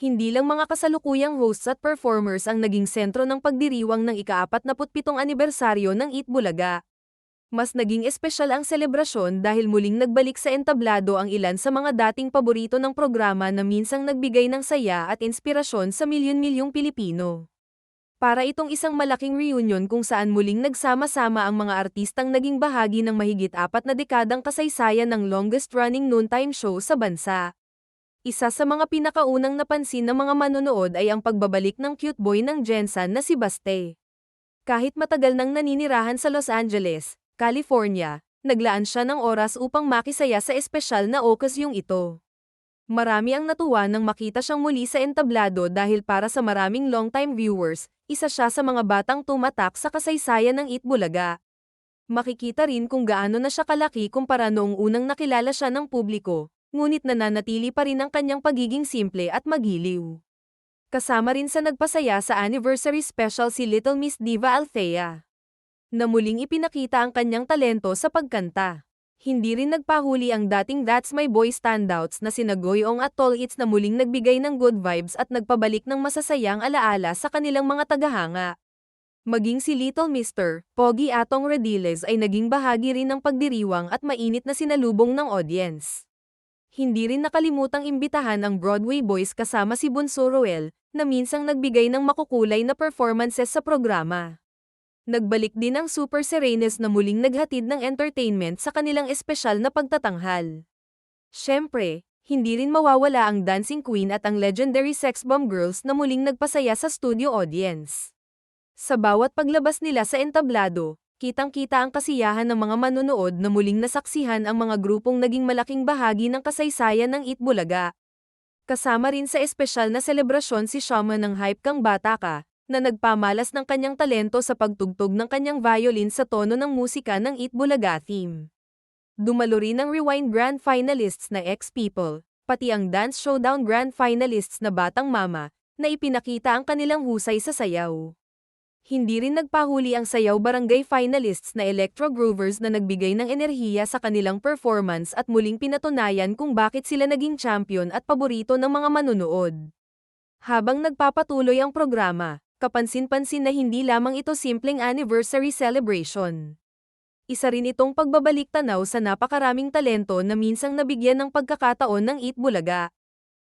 Hindi lang mga kasalukuyang hosts at performers ang naging sentro ng pagdiriwang ng ika-47 anibersaryo ng Eat Bulaga. Mas naging espesyal ang selebrasyon dahil muling nagbalik sa entablado ang ilan sa mga dating paborito ng programa na minsang nagbigay ng saya at inspirasyon sa milyon-milyong Pilipino. Para itong isang malaking reunion kung saan muling nagsama-sama ang mga artistang naging bahagi ng mahigit 4 na dekadang kasaysayan ng longest-running noontime show sa bansa. Isa sa mga pinakaunang napansin ng mga manonood ay ang pagbabalik ng cute boy ng Jensan na si Baste. Kahit matagal nang naninirahan sa Los Angeles, California, naglaan siya ng oras upang makisaya sa espesyal na okasyong ito. Marami ang natuwa nang makita siyang muli sa entablado dahil para sa maraming longtime viewers, isa siya sa mga batang tumatak sa kasaysayan ng Eat Bulaga. Makikita rin kung gaano na siya kalaki kumpara noong unang nakilala siya ng publiko, ngunit nananatili pa rin ang kanyang pagiging simple at magiliw. Kasama rin sa nagpasaya sa anniversary special si Little Miss Diva Althea, na muling ipinakita ang kanyang talento sa pagkanta. Hindi rin nagpahuli ang dating That's My Boy standouts na sina Goyong at Tol Its na muling nagbigay ng good vibes at nagpabalik ng masasayang alaala sa kanilang mga tagahanga. Maging si Little Mr. Pogi Atong Rediles ay naging bahagi rin ng pagdiriwang at mainit na sinalubong ng audience. Hindi rin nakalimutang imbitahan ang Broadway Boys kasama si Bunso Roel, na minsang nagbigay ng makukulay na performances sa programa. Nagbalik din ang Super Serenes na muling naghatid ng entertainment sa kanilang espesyal na pagtatanghal. Siyempre, hindi rin mawawala ang Dancing Queen at ang legendary Sex Bomb Girls na muling nagpasaya sa studio audience. Sa bawat paglabas nila sa entablado, kitang-kita ang kasiyahan ng mga manonood na muling nasaksihan ang mga grupong naging malaking bahagi ng kasaysayan ng Eat Bulaga. Kasama rin sa espesyal na selebrasyon si Shaman ng Hype Kang Bata Ka, na nagpamalas ng kanyang talento sa pagtugtog ng kanyang violin sa tono ng musika ng Eat Bulaga theme. Dumalo rin ang Rewind Grand Finalists na X-People, pati ang Dance Showdown Grand Finalists na Batang Mama, na ipinakita ang kanilang husay sa sayaw. Hindi rin nagpahuli ang Sayaw Barangay Finalists na Electro Groovers na nagbigay ng enerhiya sa kanilang performance at muling pinatunayan kung bakit sila naging champion at paborito ng mga manonood. Habang nagpapatuloy ang programa, kapansin-pansin na hindi lamang ito simpleng anniversary celebration. Isa rin itong pagbabalik tanaw sa napakaraming talento na minsang nabigyan ng pagkakataon ng Eat Bulaga.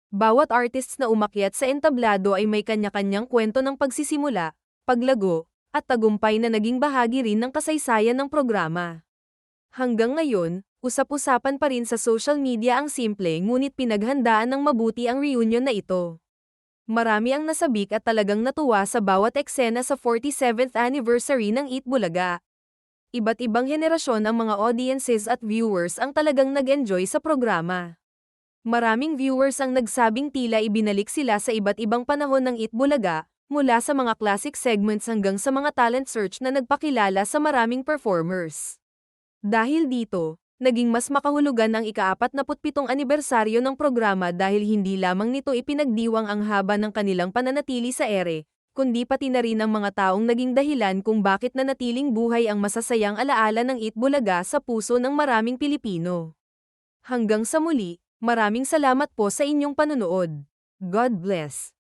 Bawat artists na umakyat sa entablado ay may kanya-kanyang kwento ng pagsisimula, paglago, at tagumpay na naging bahagi rin ng kasaysayan ng programa. Hanggang ngayon, usap-usapan pa rin sa social media ang simple ngunit pinaghandaan ng mabuti ang reunion na ito. Marami ang nasabik at talagang natuwa sa bawat eksena sa 47th anniversary ng Eat Bulaga. Iba't ibang henerasyon ang mga audiences at viewers ang talagang nag-enjoy sa programa. Maraming viewers ang nagsabing tila ibinalik sila sa iba't ibang panahon ng Eat Bulaga, mula sa mga classic segments hanggang sa mga talent search na nagpakilala sa maraming performers. Dahil dito, naging mas makahulugan ang ika-47 anibersaryo ng programa dahil hindi lamang nito ipinagdiwang ang haba ng kanilang pananatili sa ere, kundi pati na rin ang mga taong naging dahilan kung bakit nanatiling buhay ang masasayang alaala ng Eat Bulaga sa puso ng maraming Pilipino. Hanggang sa muli, maraming salamat po sa inyong panonood. God bless.